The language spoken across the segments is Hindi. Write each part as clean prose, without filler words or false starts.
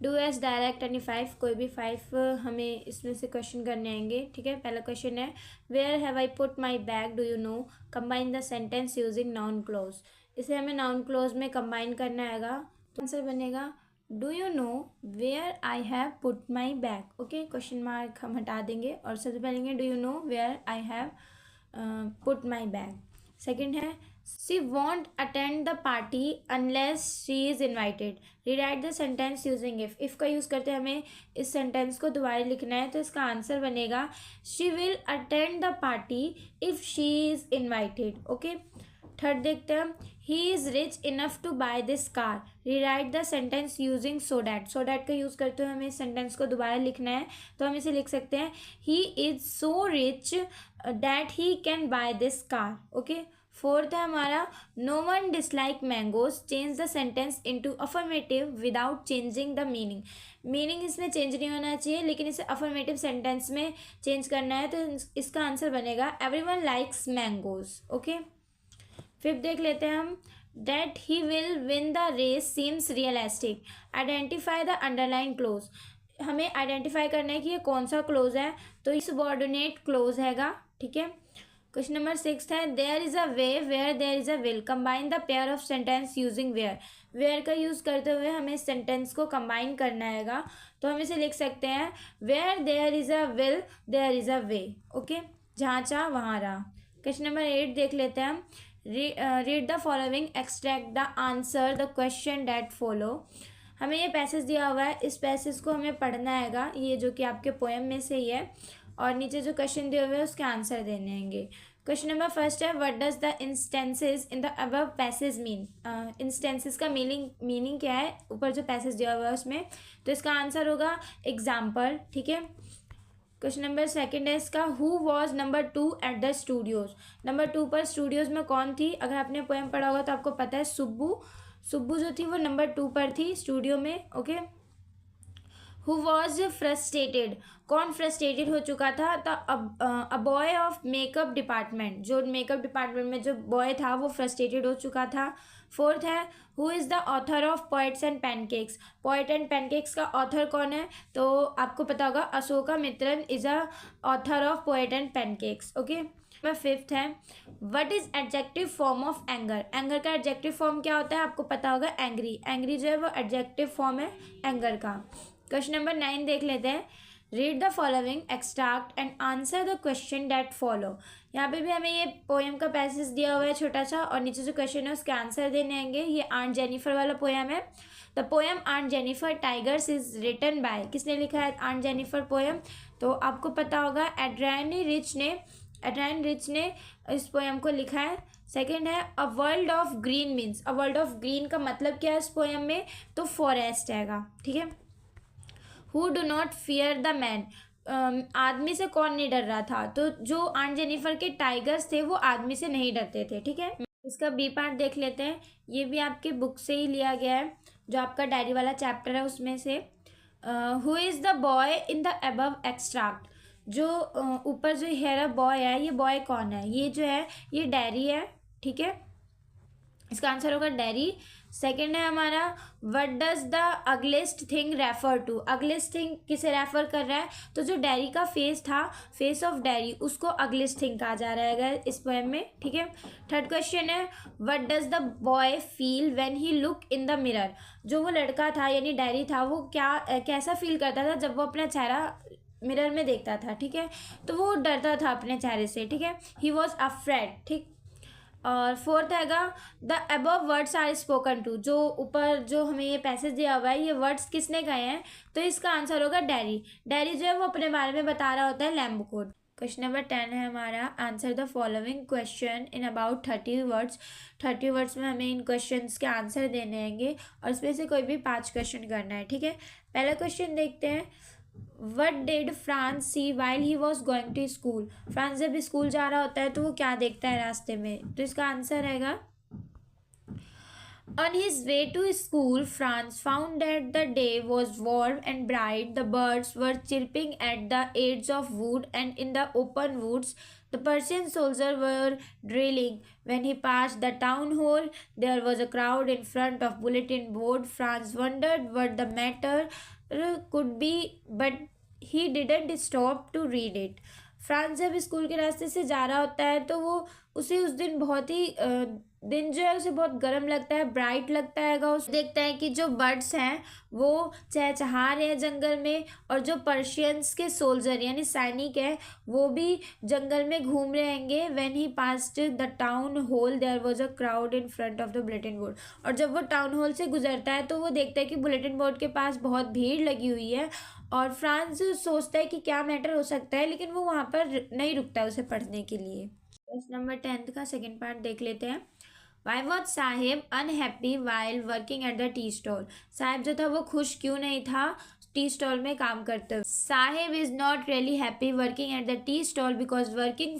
डू एस डायरेक्ट एनी 5, कोई भी 5 हमें इसमें से क्वेश्चन करने आएंगे, ठीक है। पहला क्वेश्चन है where have I put my bag, do you know, combine the sentence using noun clause. इसे हमें नाउन क्लोज में कंबाइन करना आएगा, तो आंसर बनेगा do you know where I have put my bag. Okay, question mark हम हटा देंगे और सबसे पहले do you know where I have put my bag. Second है she won't attend the party unless she is invited. Rewrite the sentence using if. If का यूज़ करते हमें इस सेंटेंस को दोबारा लिखना है, तो इसका आंसर बनेगा she will attend the party if she is invited. Okay, third देखते हैं he is rich enough to buy this car. Rewrite the sentence using so that. So that का यूज़ करते हुए हमें इस सेंटेंस को दोबारा लिखना है, तो हम इसे लिख सकते हैं he is so rich that he can buy this car. Okay, fourth है हमारा no one dislike mangoes, change the sentence into affirmative without changing the meaning. Meaning इसमें चेंज नहीं होना चाहिए, लेकिन इसे अफर्मेटिव सेंटेंस में चेंज करना है, तो इसका आंसर बनेगा everyone likes mangoes. Okay, fifth देख लेते हैं हम that he will win the race seems realistic. Identify the underline clause. हमें आइडेंटिफाई करना है कि ये कौन सा क्लोज है, तो ये सबऑर्डिनेट क्लोज हैगा, ठीक है। क्वेश्चन नंबर 6 है there is a way where there is a will, combine the pair of sentence using where. Where का यूज़ करते हुए हमें इस सेंटेंस को कंबाइन करना हैगा, तो हम इसे लिख सकते हैं where there is a will there is a way. Okay, जहाँ चाह वहाँ रहा। क्वेश्चन नंबर 8 देख लेते हैं हम read the following extract the answer the question that follow. हमें ये पैसेज दिया हुआ है, इस पैसेज को हमें पढ़ना हैगा, ये जो कि आपके पोएम में से ही है, और नीचे जो क्वेश्चन दिए हुए हैं उसके आंसर देने होंगे। क्वेश्चन नंबर फर्स्ट है what does the instances in the above passage mean. Instances का मीनिंग क्या है ऊपर जो पैसेज दिया हुआ है उसमें, तो इसका आंसर होगा एग्जाम्पल, ठीक है। क्वेश्चन नंबर सेकंड है इसका who was number 2 at the studios. Number 2 पर स्टूडियोज में कौन थी, अगर आपने पोएम पढ़ा होगा तो आपको पता है सुब्बू जो थी वो नंबर 2 पर थी स्टूडियो में। ओके, हु वॉज फ्रस्ट्रेटेड, कौन फ्रस्ट्रेटेड हो चुका था, तो a boy of makeup department, जो मेकअप डिपार्टमेंट में जो बॉय था वो फ्रस्ट्रेटेड हो चुका था। फोर्थ है who is the author of poets and pancakes. Poet and pancakes का ऑथर कौन है, तो आपको पता होगा Asokamitran is a author of poet and pancakes. Okay, number fifth है what is adjective form of anger. Anger का एडजेक्टिव फॉर्म क्या होता है, आपको पता होगा एंग्री। एंग्री जो है वो एडजेक्टिव फॉर्म है एंगर का। क्वेश्चन नंबर 9 देख लेते हैं read the following extract and answer the question that follow. यहाँ पे भी हमें ये पोएम का पैसेज दिया हुआ है छोटा सा, और नीचे जो क्वेश्चन है उसके आंसर देने आएंगे। ये आंट जेनिफर वाला पोएम है। The poem aunt Jennifer tigers is written by, किसने लिखा है आंट जेनिफर पोएम, तो आपको पता होगा एड्रायन रिच ने इस पोएम को लिखा है। सेकेंड है a world of green means. A world of green का मतलब क्या है इस पोएम में, तो फॉरेस्ट हैगा, ठीक है। Who do not fear the man, आदमी से कौन नहीं डर रहा था, तो जो आंट जेनिफर के टाइगर्स थे वो आदमी से नहीं डरते थे, ठीक है। इसका बी पार्ट देख लेते हैं, ये भी आपके बुक से ही लिया गया है, जो आपका डायरी वाला चैप्टर है उसमें से। Who is the boy in the above extract, जो ऊपर जो हेयर बॉय है ये बॉय कौन है, ये जो है ये डैरी है, ठीक है। इसका आंसर होगा डैरी। सेकेंड है हमारा what does the ugliest thing refer to. Ugliest thing किसे रेफर कर रहा है, तो जो डैरी का फेस था, फेस ऑफ डैरी, उसको अगलेस्ट थिंग कहा जा रहा है इस पोएम में, ठीक है। थर्ड क्वेश्चन है what does the boy feel when he look in the mirror. जो वो लड़का था यानी डैरी था वो कैसा फील करता था जब वो अपना चेहरा मिरर में देखता था, ठीक है, तो वो डरता था अपने चेहरे से, ठीक है। ही वॉज अफ्रेड, ठीक। और फोर्थ हैगा the above words are spoken to. जो ऊपर जो हमें ये पैसेज दिया हुआ है ये वर्ड्स किसने कहे हैं, तो इसका आंसर होगा डैरी। डैरी जो है वो अपने बारे में बता रहा होता है लैम्बो कोड। क्वेश्चन नंबर 10 है हमारा answer the following question in about 30 words. 30 words में हमें इन क्वेश्चंस के आंसर देने होंगे और इसमें से कोई भी 5 क्वेश्चन करना है, ठीक है। पहला क्वेश्चन देखते हैं what did Franz see while he was going to school. Franz जब स्कूल जा रहा होता है तो वो क्या देखता है रास्ते में, तो इसका आंसर रहेगा On his way to school, Franz found that the day was warm and bright. The birds were chirping at the edge of wood and in the open woods. The Persian soldiers were drilling. When he passed the town hall, there was a crowd in front of bulletin board. Franz wondered what the matter could be, but he didn't stop to read it. France जब स्कूल के रास्ते से जा रहा होता है तो वो उसे उस दिन बहुत ही दिन जो है उसे बहुत गर्म लगता है, ब्राइट लगता है। उसे देखता है कि जो बर्ड्स हैं वो चहचहा रहे हैं जंगल में, और जो पर्शियंस के सोल्जर यानी सैनिक हैं वो भी जंगल में घूम रहे हैंगे। When he passed the town hall there was a crowd in front of the bulletin board. और जब वो टाउन हॉल से गुजरता है तो वो देखता है कि बुलेटिन बोर्ड के पास बहुत भीड़ लगी हुई है, और फ्रांस सोचता है कि क्या मैटर हो सकता है, लेकिन वो वहाँ पर नहीं रुकता है उसे पढ़ने के लिए। क्वेश्चन नंबर 10 का सेकंड पार्ट देख लेते हैं। Why was Sahib unhappy while working at the tea stall? Sahib जो था वो खुश क्यों नहीं था टी स्टॉल में काम करते हुए? Sahib is not really happy working at the tea stall because working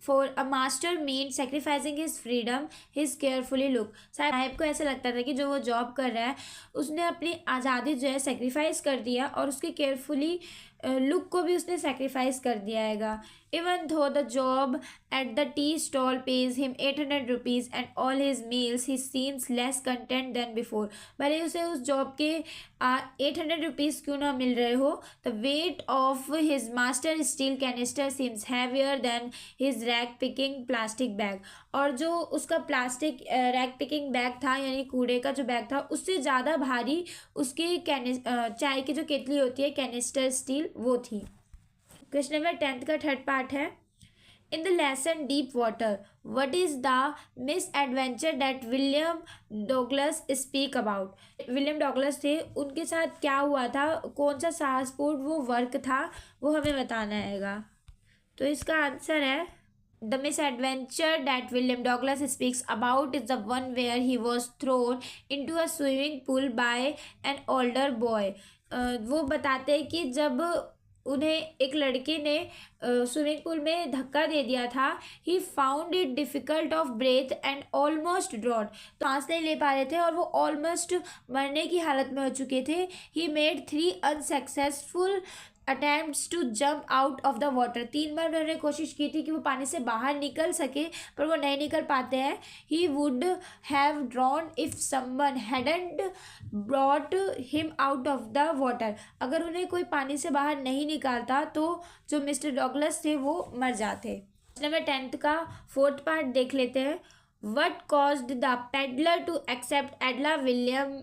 for a master means sacrificing his freedom, his carefully look। Sahib को ऐसा लगता था कि जो वो जॉब कर रहा है उसने अपनी आज़ादी जो है सेक्रीफाइस कर दिया, और उसके केयरफुली लुक को भी उसने सेक्रीफाइस कर दिया हैगा। Even though the job at the tea stall pays him 800 rupees and all his meals he seems less content than before. भले उसे उस जॉब के 800 रुपीज़ क्यों ना मिल रहे हो, the weight of his master steel canister seems heavier than his rag picking plastic bag. और जो उसका प्लास्टिक रैक पिकिंग बैग था यानी कूड़े का जो बैग था उससे ज़्यादा भारी उसकी चाय की जो केतली होती है कैनिस्टर स्टील वो थी। क्वेश्चन नंबर 10 का थर्ड पार्ट है। In the lesson deep water what is the miss adventure that William Douglas speak about? William Douglas थे, उनके साथ क्या हुआ था, कौन सा साहसपूर्ण वो वर्क था वो हमें बताना हैगा। तो इसका आंसर है The misadventure that William Douglas speaks about is the one where he was thrown into a swimming pool by an older boy। वो बताते हैं कि जब उन्हें एक लड़के ने स्विमिंग पूल में धक्का दे दिया था। He found it difficult of breath and almost drowned. तो सांस नहीं ले पा रहे थे और वो ऑलमोस्ट मरने की हालत में हो चुके थे। He made 3 unsuccessful attempts to jump out of the water. 3 बार उन्होंने कोशिश की थी कि वो पानी से बाहर निकल सके, पर वो नहीं निकल पाते हैं। He would have drawn if someone hadn't brought him out of the water. अगर उन्हें कोई पानी से बाहर नहीं निकालता तो जो मिस्टर डॉगलस थे वो मर जाते। नंबर 10 का फोर्थ पार्ट देख लेते हैं। What caused the peddler to accept Edla William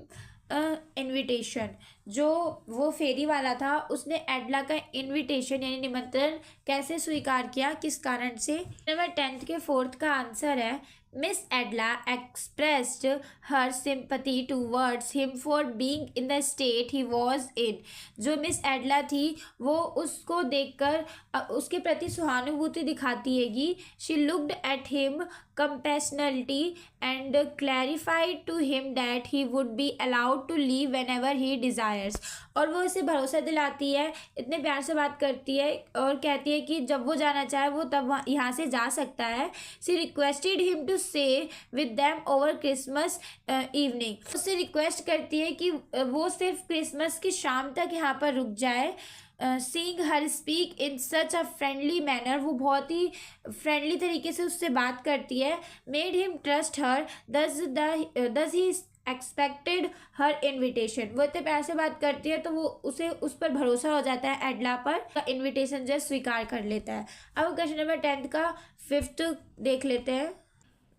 invitation? जो वो फेरी वाला था उसने एडला का इन्विटेशन यानी निमंत्रण कैसे स्वीकार किया, किस कारण से? नंबर 10 के फोर्थ का आंसर है miss एडला expressed her sympathy towards him for being in the state he was in. जो मिस एडला थी वो उसको देखकर उसके प्रति सहानुभूति दिखाती हैगी। She looked at him compassionately and clarified to him that he would be allowed to leave whenever he desires। और वो इसे भरोसा दिलाती है, इतने प्यार से बात करती है और कहती है कि जब वो जाना चाहे वो तब यहाँ से जा सकता है। She requested him to stay with them over Christmas evening. उससे रिक्वेस्ट करती है कि वो सिर्फ क्रिसमस की शाम तक यहाँ पर रुक जाए। Seeing her speak in such a friendly manner, वो बहुत ही फ्रेंडली तरीके से उससे बात करती है। मेड हिम ट्रस्ट हर दस ही एक्सपेक्टेड हर इन्विटेशन। वो इतने प्यार से बात करती है तो वो उसे उस पर भरोसा हो जाता है, एडला पर इन्विटेशन जो स्वीकार कर लेता है। अब क्वेश्चन नंबर 10 का 5th देख लेते हैं।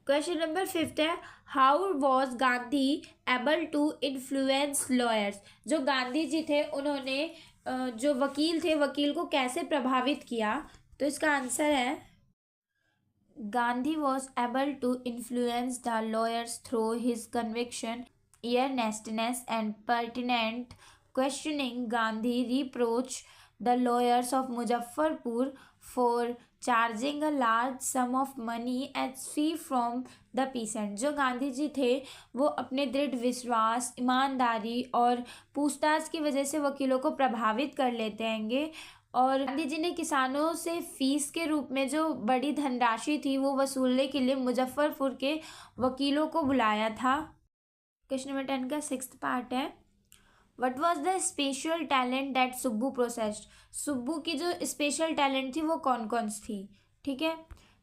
क्वेश्चन नंबर 5 है how was Gandhi able to influence lawyers? जो गांधी जी थे उन्होंने जो वकील थे वकील को कैसे प्रभावित किया? तो इसका आंसर है Gandhi was able to influence the lawyers through his conviction earnestness and pertinent questioning। Gandhi reproached the lawyers of Muzaffarpur for charging a large sum of money as fee from the peasant. जो गांधी जी थे वो अपने दृढ़ विश्वास, ईमानदारी और पूछताछ की वजह से वकीलों को प्रभावित कर लेते हैंगे। और गांधी जी ने किसानों से फीस के रूप में जो बड़ी धनराशि थी वो वसूलने के लिए मुजफ्फरपुर के वकीलों को बुलाया था। क्वेश्चन नंबर 10 का 6th पार्ट है what was the special talent that Subbu processed, Subbu की जो स्पेशल टैलेंट थी वो कौन कौन सी थी, ठीक है।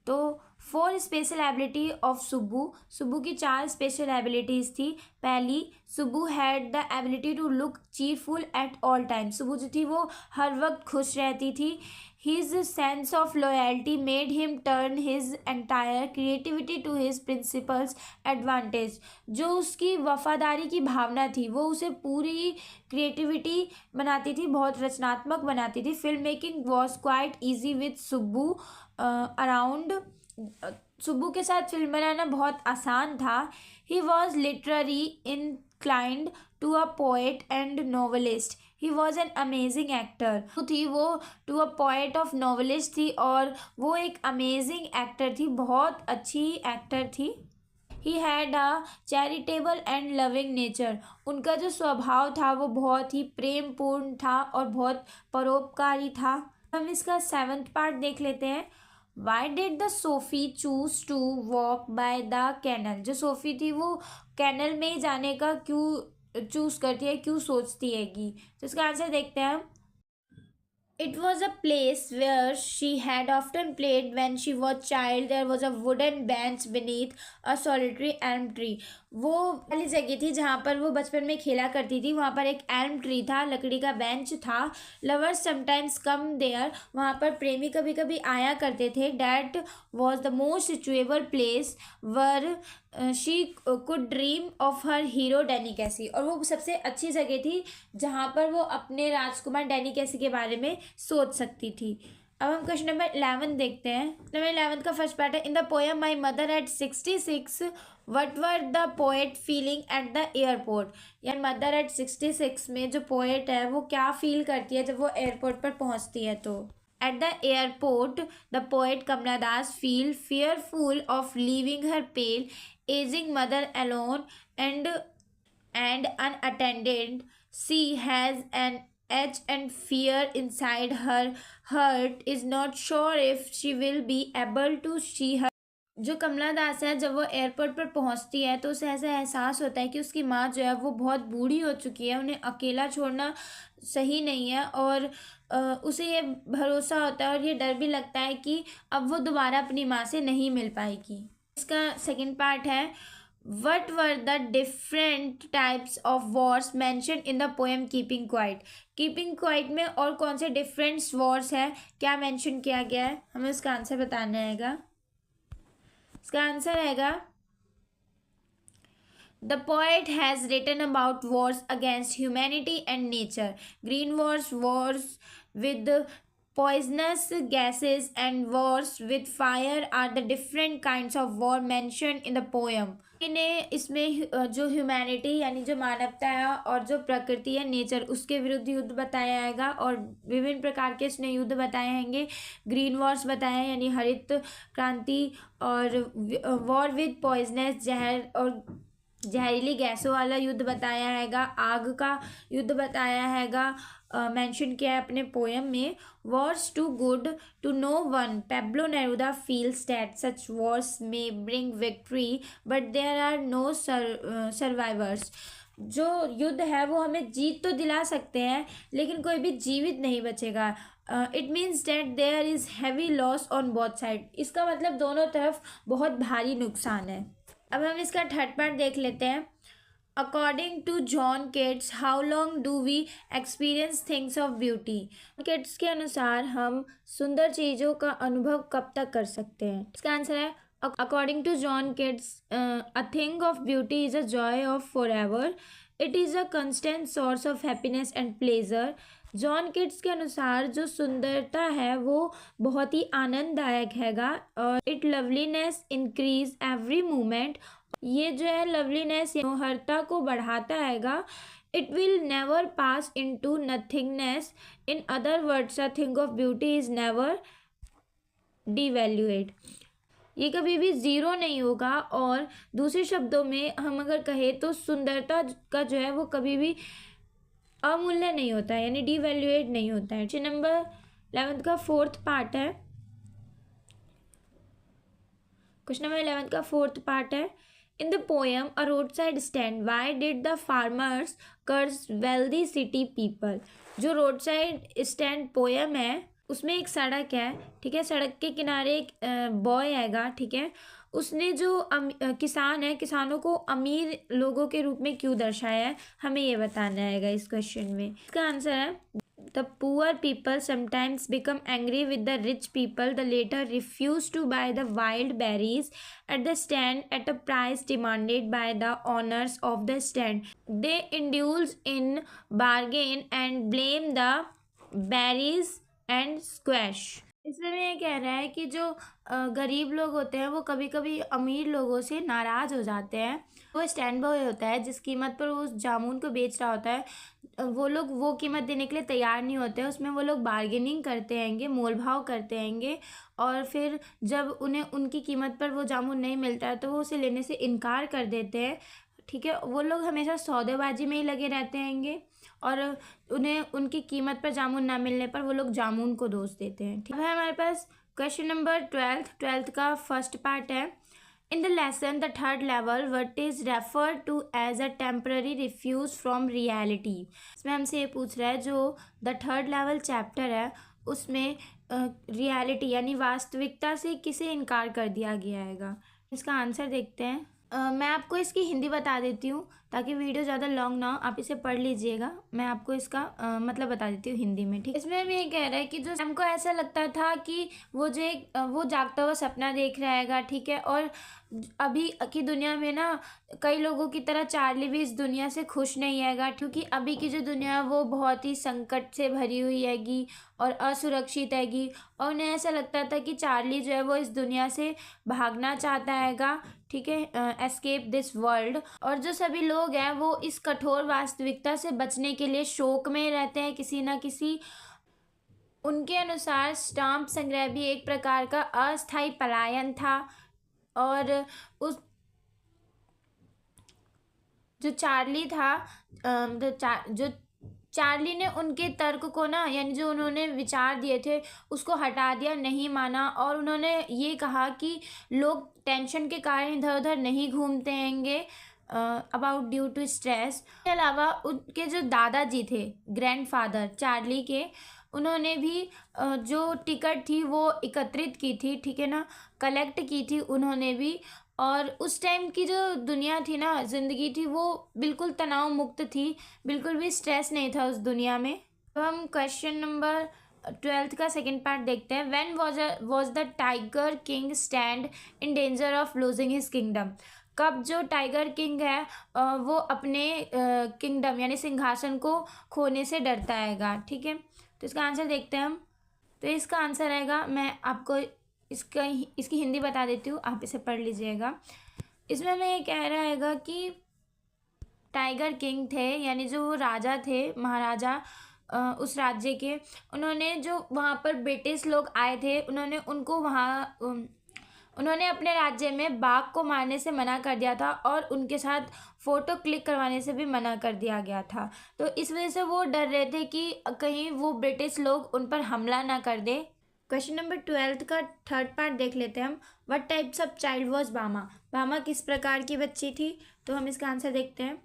तो 4 special ability of Subbu, Subbu की 4 स्पेशल एबिलिटीज़ थी। पहली, Subbu had the ability to look cheerful at all time, Subbu जो थी वो हर वक्त खुश रहती थी। His sense of loyalty made him turn his entire creativity to his principal's advantage, जो उसकी वफादारी की भावना थी वो उसे पूरी क्रिएटिविटी बनाती थी, बहुत रचनात्मक बनाती थी। Film making was quite easy with Subbu around, Subbu के साथ फिल्म बनाना बहुत आसान था। He was literary inclined to a poet and novelist, he was an amazing actor, थी वो टू अ पोएट ऑफ नॉवलिस्ट थी और वो एक अमेजिंग एक्टर थी, बहुत अच्छी एक्टर थी। He had a charitable and loving nature, उनका जो स्वभाव था वो बहुत ही प्रेमपूर्ण था और बहुत परोपकारी था। हम इसका 7th पार्ट देख लेते हैं। Why did the Sophie choose to walk by the canal, जो सोफी थी वो कैनल में ही जाने का क्यों चूज करती है, क्यों सोचती है कि, तो इसका आंसर देखते हैं हम। It was a place where she had often played when she was child. There was a wooden bench beneath a solitary elm tree. वो वाली जगह थी जहाँ पर वो बचपन में खेला करती थी, वहाँ पर एक एल्म ट्री था, लकड़ी का बेंच था। लवर्स समटाइम्स कम देयर, वहाँ पर प्रेमी कभी कभी आया करते थे। That was the most suitable place where she could dream of her hero Danny Casey, और वो सबसे अच्छी जगह थी जहाँ पर वो अपने राजकुमार डैनी कैसी के बारे में सोच सकती थी। अब हम क्वेश्चन नंबर 11 देखते हैं। नंबर 11 का फर्स्ट पार्ट है, in the poem my mother eight 66 what were the poet feeling at the airport, यानी मदर एट 66 में जो पोएट है वो क्या फील करती है जब वो एयरपोर्ट पर पहुंचती है। तो at the airport the poet Kamala Das feel fearful of leaving her pale aging mother alone and unattended. She has an edge and fear inside her heart, is not sure if she will be able to see her. जो कमला दास है जब वो एयरपोर्ट पर पहुंचती है तो उसे ऐसा एहसास होता है कि उसकी माँ जो है वो बहुत बूढ़ी हो चुकी है, उन्हें अकेला छोड़ना सही नहीं है, और उसे ये भरोसा होता है और ये डर भी लगता है कि अब वो दोबारा अपनी माँ से नहीं मिल पाएगी। इसका सेकंड पार्ट है, what were the different types of Wars mention in the poem keeping quiet, keeping quiet में और कौन से डिफरेंट वॉर्स है, क्या मैंशन किया गया है, हमें उसका आंसर बताना रहेगा। इसका आंसर रहेगा, the poet has written about wars against humanity and nature, green wars, wars with poisonous gases and wars with fire are the different kinds of war mentioned in the poem. इन्हें इसमें जो ह्यूमैनिटी यानी जो मानवता है और जो प्रकृति है नेचर उसके विरुद्ध युद्ध बताया जाएगा, और विभिन्न प्रकार के इसने युद्ध बताए जाएंगे। ग्रीन वॉर्स बताए हैं यानी हरित क्रांति, और वॉर विद पॉइजनस जहर और जहरीली गैसों वाला युद्ध बताया हैगा, आग का युद्ध बताया हैगा, मेंशन किया है अपने पोएम में। Wars to good to no one, Pablo Neruda feels that such wars may bring victory but there are no survivors, जो युद्ध है वो हमें जीत तो दिला सकते हैं लेकिन कोई भी जीवित नहीं बचेगा। It means that there is heavy loss on both side, इसका मतलब दोनों तरफ बहुत भारी नुकसान है। अब हम इसका थर्ड पार्ट देख लेते हैं। According to John Keats, how long do we experience things of beauty, Keats के अनुसार हम सुंदर चीज़ों का अनुभव कब तक कर सकते हैं। इसका आंसर है, according to John Keats, a thing of beauty is a joy of for ever, it is a constant source of happiness and pleasure. John Keats के अनुसार जो सुंदरता है वो बहुत ही आनंददायक हैगा, और it loveliness increase every moment, ये जो है लवलीनेस मनोहरता को बढ़ाता हैगा। It will never pass into nothingness, in other words a thing of beauty is never devaluate, ये कभी भी ज़ीरो नहीं होगा, और दूसरे शब्दों में हम अगर कहें तो सुंदरता का जो है वो कभी भी अमूल्य नहीं होता है, यानी डिवैल्यूएट नहीं होता है। क्वेश्चन नंबर 11 का फोर्थ पार्ट है। क्वेश्चन नंबर 11 का फोर्थ पार्ट है, In the poem A Roadside Stand, why did the farmers curse wealthy city people? जो रोड साइड स्टैंड पोयम है उसमें एक सड़क है, ठीक है, सड़क के किनारे एक बॉय आएगा, ठीक है, उसने जो किसान है, किसानों को अमीर लोगों के रूप में क्यों दर्शाया है, हमें ये बताना आएगा इस क्वेश्चन में। इसका आंसर है The poor people sometimes become angry with the rich people. The latter refuse to buy the wild berries at the stand at a price demanded by the owners of the stand. They indulge in bargain and blame the berries and squash. इसमें ये कह रहा है कि जो गरीब लोग होते हैं वो कभी कभी अमीर लोगों से नाराज़ हो जाते हैं। वो स्टैंड बॉय होता है जिस कीमत पर वो उस जामुन को बेच रहा होता है, वो लोग वो कीमत देने के लिए तैयार नहीं होते हैं। उसमें वो लोग बार्गेनिंग करते हैंगे, मोल भाव करते हैंगे, और फिर जब उन्हें उनकी कीमत पर वो जामुन नहीं मिलता है तो वो उसे लेने से इनकार कर देते हैं, ठीक है। वो लोग हमेशा सौदेबाजी में ही लगे रहते हैंगे और उन्हें उनकी कीमत पर जामुन ना मिलने पर वो लोग जामुन को दोष देते हैं, ठीक है। हमारे पास क्वेश्चन नंबर 12 का फर्स्ट पार्ट है। In the lesson, the third level, what is referred to as a temporary refuge from reality? इसमें हमसे ये पूछ रहा है जो the third level chapter है उसमें रियलिटी यानी वास्तविकता से किसे इनकार कर दिया गया हैगा। इसका आंसर देखते हैं। मैं आपको इसकी हिंदी बता देती हूँ ताकि वीडियो ज़्यादा लॉन्ग ना हो, आप इसे पढ़ लीजिएगा। मैं आपको इसका मतलब बता देती हूँ हिंदी में, ठीक। इसमें भी ये कह रहा है कि जो हमको ऐसा लगता था कि वो जागता हुआ सपना देख रहा हैगा, ठीक है, और अभी की दुनिया में ना कई लोगों की तरह चार्ली भी इस दुनिया से खुश नहीं हैगा, क्योंकि अभी की जो दुनिया है वो बहुत ही संकट से भरी हुई हैगी और असुरक्षित हैगी, और उन्हें ऐसा लगता था कि चार्ली जो है वो इस दुनिया से भागना चाहता हैगा, ठीक है, एस्केप दिस वर्ल्ड। और जो सभी लोग हैं वो इस कठोर वास्तविकता से बचने के लिए शोक में रहते हैं किसी ना किसी। उनके अनुसार स्टाम्प संग्रह भी एक प्रकार का अस्थायी पलायन था, और उस जो चार्ली था जो चार्ली ने उनके तर्क को ना, यानी जो उन्होंने विचार दिए थे उसको हटा दिया, नहीं माना, और उन्होंने ये कहा कि लोग टेंशन के कारण इधर उधर नहीं घूमते हैंगे अबाउट ड्यू टू स्ट्रेस। इसके अलावा उनके जो दादाजी थे, ग्रैंडफादर चार्ली के, उन्होंने भी जो टिकट थी वो एकत्रित की थी, ठीक है ना, कलेक्ट की थी उन्होंने भी। और उस टाइम की जो दुनिया थी ना, ज़िंदगी थी, वो बिल्कुल तनाव मुक्त थी, बिल्कुल भी स्ट्रेस नहीं था उस दुनिया में। तो हम क्वेश्चन नंबर 12 का सेकेंड पार्ट देखते हैं। When was the tiger king stand in danger of losing his kingdom? कब जो टाइगर किंग है वो अपने किंगडम यानी सिंहासन को खोने से डरता हैगा, ठीक है। तो इसका आंसर देखते हैं हम। तो इसका आंसर आएगा, मैं आपको इसकी हिंदी बता देती हूँ, आप इसे पढ़ लीजिएगा। इसमें हमें ये कह रहा हैगा कि टाइगर किंग थे, यानी जो वो राजा थे, महाराजा उस राज्य के, उन्होंने जो वहाँ पर ब्रिटिश लोग आए थे उन्होंने अपने राज्य में बाघ को मारने से मना कर दिया था और उनके साथ फ़ोटो क्लिक करवाने से भी मना कर दिया गया था। तो इस वजह से वो डर रहे थे कि कहीं वो ब्रिटिश लोग उन पर हमला ना कर दे। क्वेश्चन नंबर 12 का थर्ड पार्ट देख लेते हैं हम। What types of child was बामा? बामा किस प्रकार की बच्ची थी? तो हम इसका आंसर देखते हैं।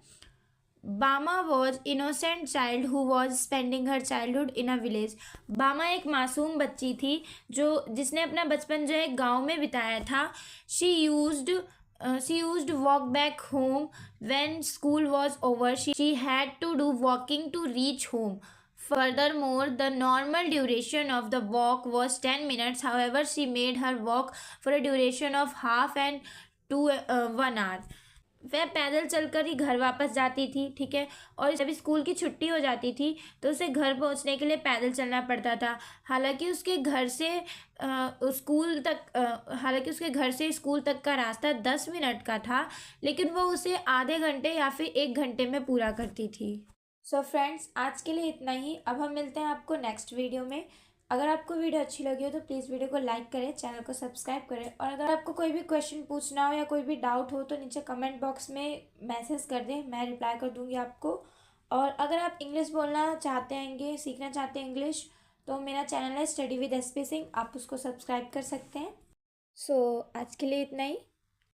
बामा was innocent child who was spending her childhood in a village. बामा एक मासूम बच्ची थी जिसने अपना बचपन जो है गांव में बिताया था। She used walk back home when school was over. She had to do walking to reach home. Furthermore, the normal duration of the walk was 10 minutes. However, she made her walk for a duration of half and to 1 hour. वह पैदल चलकर ही घर वापस जाती थी, ठीक है, और जब स्कूल की छुट्टी हो जाती थी तो उसे घर पहुंचने के लिए पैदल चलना पड़ता था। हालांकि उसके घर से स्कूल तक का रास्ता 10 मिनट का था, लेकिन वो उसे आधे घंटे या फिर 1 घंटे में पूरा करती थी। सो फ्रेंड्स, आज के लिए इतना ही। अब हम मिलते हैं आपको नेक्स्ट वीडियो में। अगर आपको वीडियो अच्छी लगी हो तो प्लीज़ वीडियो को लाइक करें, चैनल को सब्सक्राइब करें, और अगर आपको कोई भी क्वेश्चन पूछना हो या कोई भी डाउट हो तो नीचे कमेंट बॉक्स में मैसेज कर दें, मैं रिप्लाई कर दूंगी आपको। और अगर आप इंग्लिश बोलना चाहते हैं, सीखना चाहते हैं इंग्लिश, तो मेरा चैनल है स्टडी विद एसपी सिंह, आप उसको सब्सक्राइब कर सकते हैं। सो आज के लिए इतना ही।